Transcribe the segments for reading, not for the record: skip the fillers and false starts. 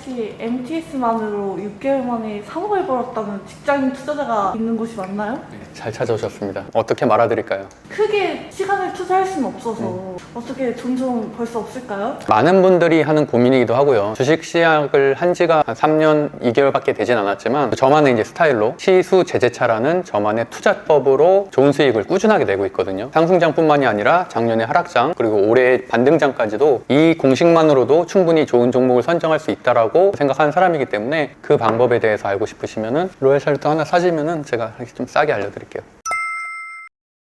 혹시 MTS만으로 6개월 만에 3억을 벌었다는 직장인 투자자가 있는 곳이 맞나요? 네, 잘 찾아오셨습니다. 어떻게 말아드릴까요? 크게 시간을 투자할 수는 없어서 어떻게 종종 벌 수 없을까요? 많은 분들이 하는 고민이기도 하고요. 주식 시작을 한 지가 한 3년 2개월밖에 되진 않았지만 저만의 이제 스타일로 시수 제재차라는 저만의 투자법으로 좋은 수익을 꾸준하게 내고 있거든요. 상승장뿐만이 아니라 작년에 하락장 그리고 올해 반등장까지도 이 공식만으로도 충분히 좋은 종목을 선정할 수 있다라고 생각하는 사람이기 때문에 그 방법에 대해서 알고 싶으시면은 로얄 샬롯 하나 사시면은 제가 좀 싸게 알려드릴게요.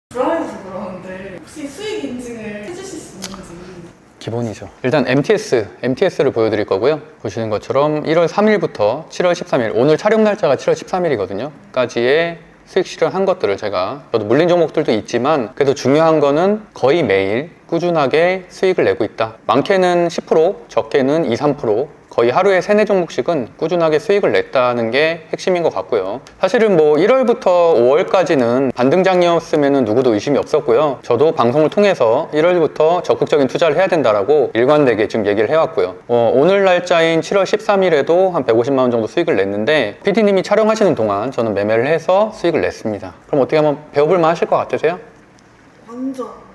불안해서 그러는데 혹시 수익 인증을 해주실 수 있는지. 기본이죠. 일단 MTS를 보여드릴 거고요. 보시는 것처럼 1월 3일부터 7월 13일, 오늘 촬영 날짜가 7월 13일이거든요. 까지의 수익 실현한 것들을 저도 물린 종목들도 있지만 그래도 중요한 거는 거의 매일 꾸준하게 수익을 내고 있다. 많게는 10%, 적게는 2, 3%, 거의 하루에 3, 4종목씩은 꾸준하게 수익을 냈다는 게 핵심인 것 같고요. 사실은 뭐 1월부터 5월까지는 반등장이었으면 누구도 의심이 없었고요. 저도 방송을 통해서 1월부터 적극적인 투자를 해야 된다라고 일관되게 지금 얘기를 해왔고요. 오늘 날짜인 7월 13일에도 한 150만 원 정도 수익을 냈는데 PD님이 촬영하시는 동안 저는 매매를 해서 수익을 냈습니다. 그럼 어떻게 한번 배워볼 만 하실 것 같으세요? 완전.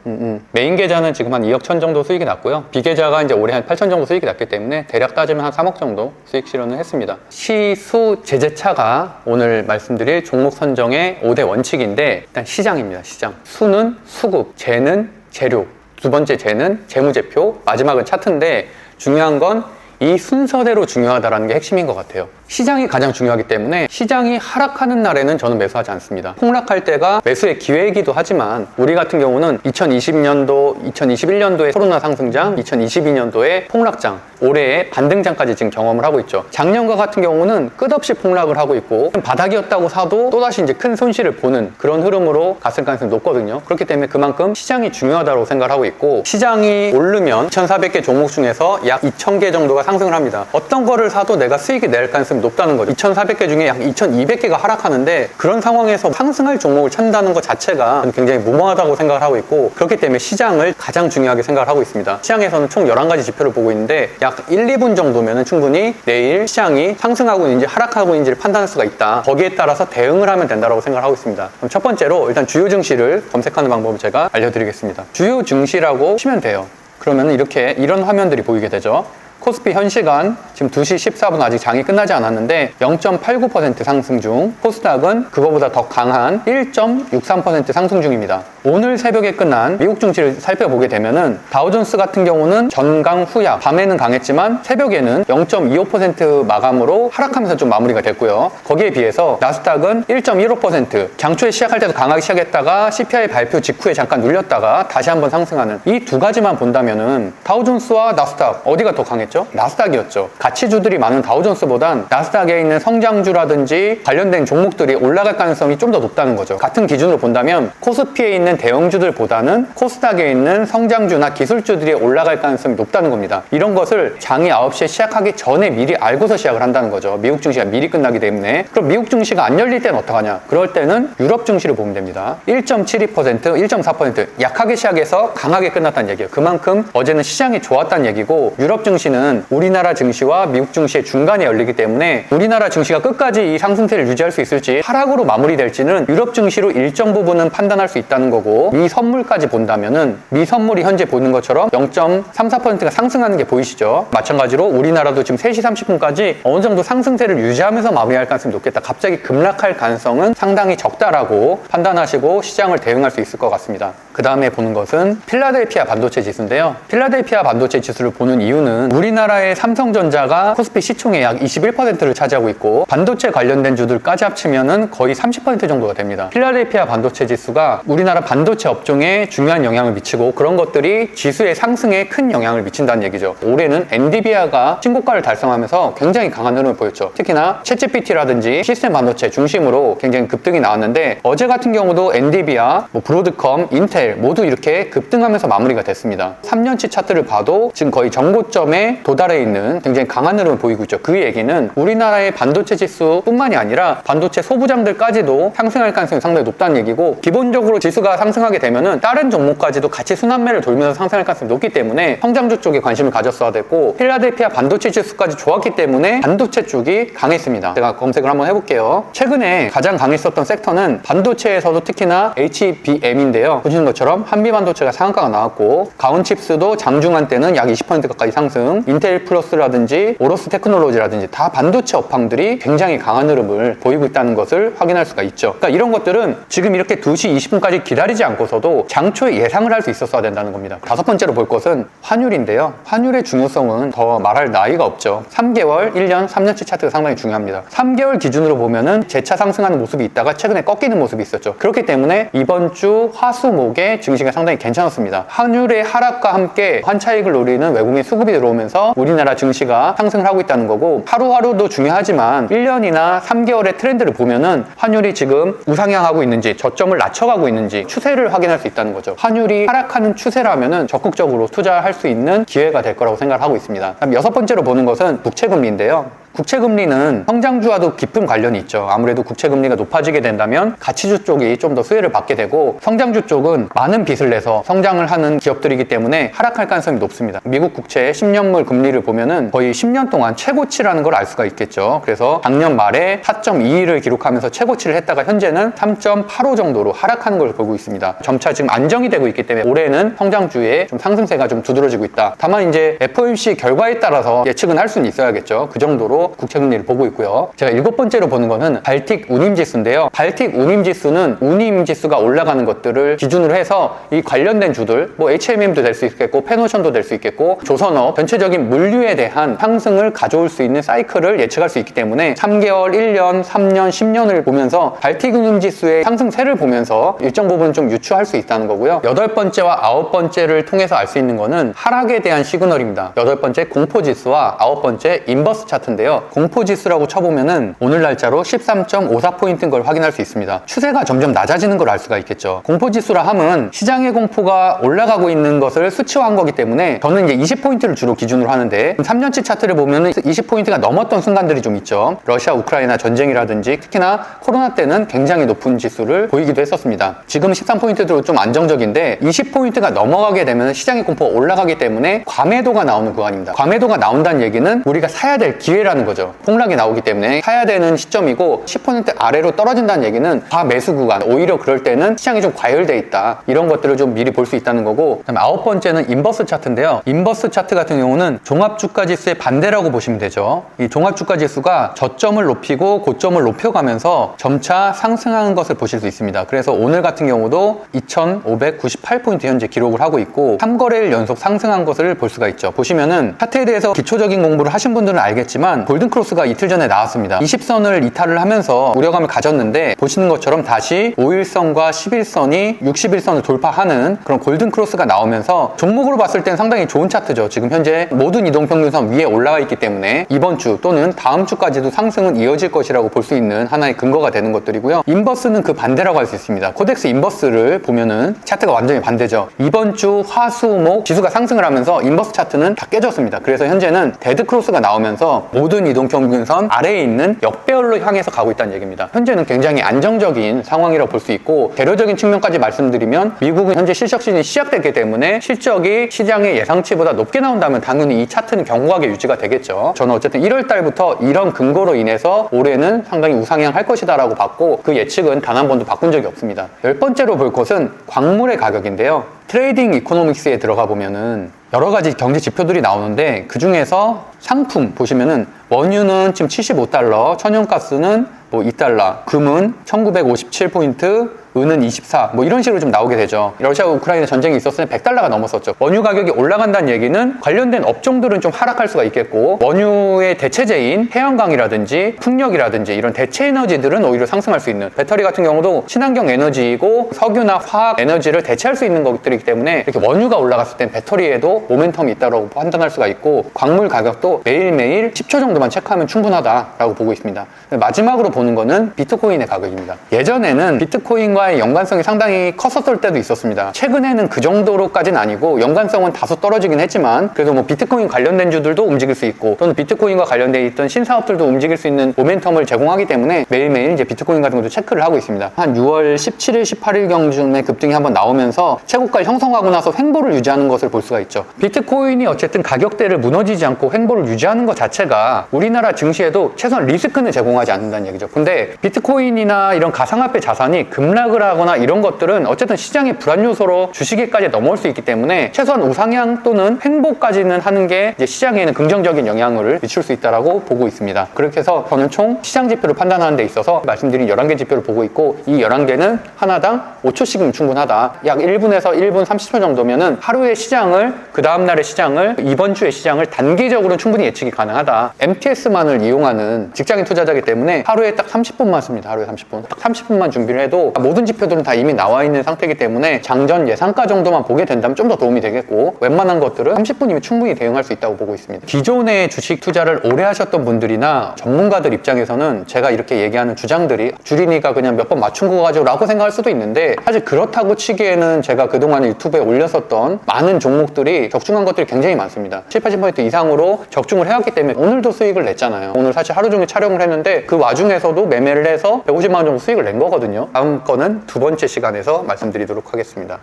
메인 계좌는 지금 한 2억 천 정도 수익이 났고요. 비계좌가 이제 올해 한 8천 정도 수익이 났기 때문에 대략 따지면 한 3억 정도 수익 실현을 했습니다. 시수 제재차가 오늘 말씀드릴 종목 선정의 5대 원칙인데 일단 시장입니다. 시장. 수는 수급, 재는 재료, 두 번째 재는 재무제표, 마지막은 차트인데 중요한 건 이 순서대로 중요하다는 게 핵심인 것 같아요. 시장이 가장 중요하기 때문에 시장이 하락하는 날에는 저는 매수하지 않습니다. 폭락할 때가 매수의 기회이기도 하지만 우리 같은 경우는 2020년도, 2021년도에 코로나 상승장, 2022년도에 폭락장, 올해의 반등장까지 지금 경험을 하고 있죠. 작년과 같은 경우는 끝없이 폭락을 하고 있고 바닥이었다고 사도 또다시 이제 큰 손실을 보는 그런 흐름으로 갔을 가능성이 높거든요. 그렇기 때문에 그만큼 시장이 중요하다고 생각을 하고 있고 시장이 오르면 2,400개 종목 중에서 약 2,000개 정도가 상승을 합니다. 어떤 거를 사도 내가 수익이 낼 가능성이 높다는 거죠. 2,400개 중에 약 2,200개가 하락하는데 그런 상황에서 상승할 종목을 찾는다는 것 자체가 굉장히 무모하다고 생각을 하고 있고 그렇기 때문에 시장을 가장 중요하게 생각을 하고 있습니다. 시장에서는 총 11가지 지표를 보고 있는데 약 1, 2분 정도면 충분히 내일 시장이 상승하고 있는지 하락하고 있는지를 판단할 수가 있다. 거기에 따라서 대응을 하면 된다고 생각을 하고 있습니다. 그럼 첫 번째로 일단 주요 증시를 검색하는 방법을 제가 알려드리겠습니다. 주요 증시라고 치면 돼요. 그러면 이런 화면들이 보이게 되죠. 코스피 현 시간 지금 2시 14분 아직 장이 끝나지 않았는데 0.89% 상승 중, 코스닥은 그거보다 더 강한 1.63% 상승 중입니다. 오늘 새벽에 끝난 미국 증시를 살펴보게 되면은 다우존스 같은 경우는 전강 후약, 밤에는 강했지만 새벽에는 0.25% 마감으로 하락하면서 좀 마무리가 됐고요. 거기에 비해서 나스닥은 1.15%, 장초에 시작할 때도 강하게 시작했다가 CPI 발표 직후에 잠깐 눌렸다가 다시 한번 상승하는 이 두 가지만 본다면은 다우존스와 나스닥 어디가 더 강했죠? 나스닥이었죠. 가치주들이 많은 다우존스보단 나스닥에 있는 성장주라든지 관련된 종목들이 올라갈 가능성이 좀 더 높다는 거죠. 같은 기준으로 본다면 코스피에 있는 대형주들보다는 코스닥에 있는 성장주나 기술주들이 올라갈 가능성이 높다는 겁니다. 이런 것을 장이 9시에 시작하기 전에 미리 알고서 시작을 한다는 거죠. 미국 증시가 미리 끝나기 때문에. 그럼 미국 증시가 안 열릴 때는 어떡하냐? 그럴 때는 유럽 증시를 보면 됩니다. 1.72%, 1.4% 약하게 시작해서 강하게 끝났다는 얘기예요. 그만큼 어제는 시장이 좋았다는 얘기고 유럽 증시는 우리나라 증시와 미국 증시의 중간에 열리기 때문에 우리나라 증시가 끝까지 이 상승세를 유지할 수 있을지 하락으로 마무리될지는 유럽 증시로 일정 부분은 판단할 수 있다는 거고 미 선물까지 본다면은 미 선물이 현재 보는 것처럼 0.34%가 상승하는 게 보이시죠? 마찬가지로 우리나라도 지금 3시 30분까지 어느 정도 상승세를 유지하면서 마무리할 가능성이 높겠다. 갑자기 급락할 가능성은 상당히 적다라고 판단하시고 시장을 대응할 수 있을 것 같습니다. 그 다음에 보는 것은 필라델피아 반도체 지수인데요. 필라델피아 반도체 지수를 보는 이유는 우리나라의 삼성전자가 코스피 시총의 약 21%를 차지하고 있고 반도체 관련된 주들까지 합치면은 거의 30% 정도가 됩니다. 필라델피아 반도체 지수가 우리나라 반도체 업종에 중요한 영향을 미치고 그런 것들이 지수의 상승에 큰 영향을 미친다는 얘기죠. 올해는 엔비디아가 신고가를 달성하면서 굉장히 강한 흐름을 보였죠. 특히나 챗GPT라든지 시스템 반도체 중심으로 굉장히 급등이 나왔는데 어제 같은 경우도 엔비디아, 브로드컴, 인텔 인텔 모두 이렇게 급등하면서 마무리가 됐습니다. 3년치 차트를 봐도 지금 거의 정고점에 도달해 있는 굉장히 강한 흐름을 보이고 있죠. 그 얘기는 우리나라의 반도체 지수 뿐만이 아니라 반도체 소부장들까지도 상승할 가능성이 상당히 높다는 얘기고, 기본적으로 지수가 상승하게 되면은 다른 종목까지도 같이 순환매를 돌면서 상승할 가능성이 높기 때문에 성장주 쪽에 관심을 가졌어야 됐고, 필라델피아 반도체 지수까지 좋았기 때문에 반도체 쪽이 강했습니다. 제가 검색을 한번 해볼게요. 최근에 가장 강했었던 섹터는 반도체에서도 특히나 HBM인데요. 보시는 것처럼 한미반도체가 상한가가 나왔고, 가온칩스도 장중한 때는 약 20% 가까이 상승, 인텔 플러스라든지 오로스 테크놀로지라든지 다 반도체 업황들이 굉장히 강한 흐름을 보이고 있다는 것을 확인할 수가 있죠. 그러니까 이런 것들은 지금 이렇게 2시 20분까지 기다리지 않고서도 장초에 예상을 할 수 있었어야 된다는 겁니다. 다섯 번째로 볼 것은 환율인데요. 환율의 중요성은 더 말할 나위가 없죠. 3개월, 1년, 3년치 차트가 상당히 중요합니다. 3개월 기준으로 보면은 재차 상승하는 모습이 있다가 최근에 꺾이는 모습이 있었죠. 그렇기 때문에 이번 주 화수목의 증시가 상당히 괜찮았습니다. 환율의 하락과 함께 환차익을 노리는 외국인 수급이 들어오면서 우리나라 증시가 상승을 하고 있다는 거고, 하루하루도 중요하지만 1년이나 3개월의 트렌드를 보면은 환율이 지금 우상향하고 있는지 저점을 낮춰가고 있는지 추세를 확인할 수 있다는 거죠. 환율이 하락하는 추세라면은 적극적으로 투자할 수 있는 기회가 될 거라고 생각을 하고 있습니다. 다음 여섯 번째로 보는 것은 국채금리인데요. 국채금리는 성장주와도 깊은 관련이 있죠. 아무래도 국채금리가 높아지게 된다면 가치주 쪽이 좀 더 수혜를 받게 되고, 성장주 쪽은 많은 빚을 내서 성장을 하는 기업들이기 때문에 하락할 가능성이 높습니다. 미국 국채의 10년물 금리를 보면은 거의 10년 동안 최고치라는 걸 알 수가 있겠죠. 그래서 작년 말에 4.22를 기록하면서 최고치를 했다가 현재는 3.85 정도로 하락하는 걸 보고 있습니다. 점차 지금 안정이 되고 있기 때문에 올해는 성장주의 좀 상승세가 좀 두드러지고 있다. 다만 이제 FOMC 결과에 따라서 예측은 할 수는 있어야겠죠. 그 정도로 국채금리를 보고 있고요. 제가 일곱 번째로 보는 거는 발틱 운임지수인데요. 발틱 운임지수는 운임지수가 올라가는 것들을 기준으로 해서 이 관련된 주들, 뭐 HMM도 될 수 있겠고 페노션도 될 수 있겠고 조선업, 전체적인 물류에 대한 상승을 가져올 수 있는 사이클을 예측할 수 있기 때문에 3개월, 1년, 3년, 10년을 보면서 발틱 운임지수의 상승세를 보면서 일정 부분 좀 유추할 수 있다는 거고요. 여덟 번째와 아홉 번째를 통해서 알 수 있는 거는 하락에 대한 시그널입니다. 여덟 번째 공포지수와 아홉 번째 인버스 차트인데요. 공포지수라고 쳐보면은 오늘 날짜로 13.54포인트인 걸 확인할 수 있습니다. 추세가 점점 낮아지는 걸 알 수가 있겠죠. 공포지수라 함은 시장의 공포가 올라가고 있는 것을 수치화한 거기 때문에 저는 이제 20포인트를 주로 기준으로 하는데, 3년치 차트를 보면은 20포인트가 넘었던 순간들이 좀 있죠. 러시아 우크라이나 전쟁이라든지 특히나 코로나 때는 굉장히 높은 지수를 보이기도 했었습니다. 지금 13포인트도 좀 안정적인데 20포인트가 넘어가게 되면 시장의 공포가 올라가기 때문에 과매도가 나오는 구간입니다. 과매도가 나온다는 얘기는 우리가 사야 될 기회라는 거죠. 폭락이 나오기 때문에 사야 되는 시점이고, 10% 아래로 떨어진다는 얘기는 과매수 구간, 오히려 그럴 때는 시장이 좀 과열돼 있다. 이런 것들을 좀 미리 볼 수 있다는 거고, 그다음에 아홉 번째는 인버스 차트인데요. 인버스 차트 같은 경우는 종합주가지수의 반대라고 보시면 되죠. 이 종합주가지수가 저점을 높이고 고점을 높여가면서 점차 상승하는 것을 보실 수 있습니다. 그래서 오늘 같은 경우도 2,598포인트 현재 기록을 하고 있고 3거래일 연속 상승한 것을 볼 수가 있죠. 보시면은 차트에 대해서 기초적인 공부를 하신 분들은 알겠지만 골든크로스가 이틀 전에 나왔습니다. 20선을 이탈을 하면서 우려감을 가졌는데, 보시는 것처럼 다시 5일선과 11선이 60일선을 돌파하는 그런 골든크로스가 나오면서 종목으로 봤을 땐 상당히 좋은 차트죠. 지금 현재 모든 이동평균선 위에 올라와 있기 때문에 이번 주 또는 다음 주까지도 상승은 이어질 것이라고 볼 수 있는 하나의 근거가 되는 것들이고요. 인버스는 그 반대라고 할 수 있습니다. 코덱스 인버스를 보면은 차트가 완전히 반대죠. 이번 주 화수목 지수가 상승을 하면서 인버스 차트는 다 깨졌습니다. 그래서 현재는 데드크로스가 나오면서 모든 이동평균선 아래에 있는 역배열로 향해서 가고 있다는 얘기입니다. 현재는 굉장히 안정적인 상황이라고 볼 수 있고, 재료적인 측면까지 말씀드리면 미국은 현재 실적 시즌이 시작됐기 때문에 실적이 시장의 예상치보다 높게 나온다면 당연히 이 차트는 견고하게 유지가 되겠죠. 저는 어쨌든 1월 달부터 이런 근거로 인해서 올해는 상당히 우상향할 것이다 라고 봤고, 그 예측은 단 한 번도 바꾼 적이 없습니다. 열 번째로 볼 것은 광물의 가격인데요. 트레이딩 이코노믹스에 들어가 보면은 여러 가지 경제 지표들이 나오는데, 그 중에서 상품 보시면은 원유는 지금 75달러, 천연가스는 뭐 2달러, 금은 1957포인트, 은은 24, 뭐 이런 식으로 좀 나오게 되죠. 러시아 우크라이나 전쟁이 있었을 때 100달러가 넘었었죠. 원유 가격이 올라간다는 얘기는 관련된 업종들은 좀 하락할 수가 있겠고, 원유의 대체제인 태양광이라든지 풍력이라든지 이런 대체 에너지들은 오히려 상승할 수 있는, 배터리 같은 경우도 친환경 에너지이고 석유나 화학 에너지를 대체할 수 있는 것들이기 때문에 이렇게 원유가 올라갔을 땐 배터리에도 모멘텀이 있다고 판단할 수가 있고, 광물 가격도 매일매일 10초 정도만 체크하면 충분하다라고 보고 있습니다. 마지막으로 보는 거는 비트코인의 가격입니다. 예전에는 비트코인과 시장과의 연관성이 상당히 컸었을 때도 있었습니다. 최근에는 그 정도로까지는 아니고 연관성은 다소 떨어지긴 했지만 그래도 뭐 비트코인 관련된 주들도 움직일 수 있고 또는 비트코인과 관련돼 있던 신사업들도 움직일 수 있는 모멘텀을 제공하기 때문에 매일매일 이제 비트코인 같은 것도 체크를 하고 있습니다. 한 6월 17일, 18일경쯤에 급등이 한번 나오면서 최고가를 형성하고 나서 횡보를 유지하는 것을 볼 수가 있죠. 비트코인이 어쨌든 가격대를 무너지지 않고 횡보를 유지하는 것 자체가 우리나라 증시에도 최소한 리스크는 제공하지 않는다는 얘기죠. 근데 비트코인이나 이런 가상화폐 자산이 급락을 하거나 이런 것들은 어쨌든 시장의 불안 요소로 주식에까지 넘어올 수 있기 때문에 최소한 우상향 또는 횡보까지는 하는 게 이제 시장에는 긍정적인 영향을 미칠 수 있다라고 보고 있습니다. 그렇게 해서 저는 총 시장 지표를 판단하는 데 있어서 말씀드린 11개 지표를 보고 있고 이 11개는 하나당 5초씩이면 충분하다. 약 1분에서 1분 30초 정도면은 하루의 시장을 그 다음날의 시장을 이번 주의 시장을 단기적으로는 충분히 예측이 가능하다. MTS만을 이용하는 직장인 투자자이기 때문에 하루에 딱 30분만 씁니다. 하루에 30분. 딱 30분만 준비를 해도 모든 지표들은 다 이미 나와 있는 상태이기 때문에 장전 예상가 정도만 보게 된다면 좀 더 도움이 되겠고 웬만한 것들은 30분이면 충분히 대응할 수 있다고 보고 있습니다. 기존의 주식 투자를 오래 하셨던 분들이나 전문가들 입장에서는 제가 이렇게 얘기하는 주장들이 주린이가 그냥 몇 번 맞춘 거 가지고 라고 생각할 수도 있는데 사실 그렇다고 치기에는 제가 그동안 유튜브에 올렸었던 많은 종목들이 적중한 것들이 굉장히 많습니다. 70~80% 이상으로 적중을 해왔기 때문에 오늘도 수익을 냈잖아요. 오늘 사실 하루 종일 촬영을 했는데 그 와중에서도 매매를 해서 150만 원 정도 수익을 낸 거거든요. 다음 거는 두 번째 시간에서 말씀드리도록 하겠습니다.